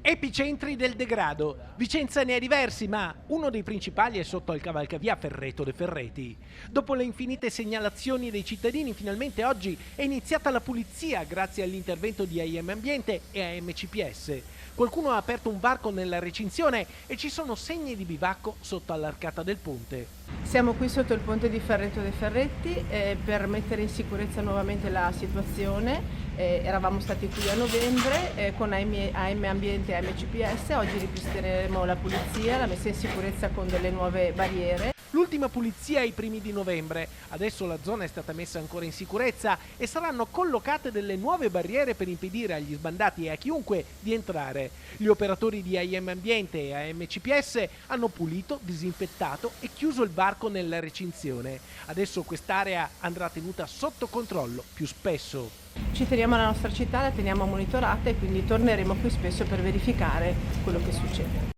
Epicentri del degrado. Vicenza ne ha diversi, ma uno dei principali è sotto al cavalcavia Ferreto de Ferreti. Dopo le infinite segnalazioni dei cittadini, finalmente oggi è iniziata la pulizia grazie all'intervento di AIM Ambiente e AMCPS. Qualcuno ha aperto un varco nella recinzione e ci sono segni di bivacco sotto all'arcata del ponte. Siamo qui sotto il ponte di Ferreto de Ferretti per mettere in sicurezza nuovamente la situazione. Eravamo stati qui a novembre con AM Ambiente e AMCPS, oggi ripristineremo la pulizia, la messa in sicurezza con delle nuove barriere. L'ultima pulizia ai primi di novembre. Adesso la zona è stata messa ancora in sicurezza e saranno collocate delle nuove barriere per impedire agli sbandati e a chiunque di entrare. Gli operatori di AIM Ambiente e AMCPS hanno pulito, disinfettato e chiuso il varco nella recinzione. Adesso quest'area andrà tenuta sotto controllo più spesso. Ci teniamo alla nostra città, la teniamo monitorata e quindi torneremo qui spesso per verificare quello che succede.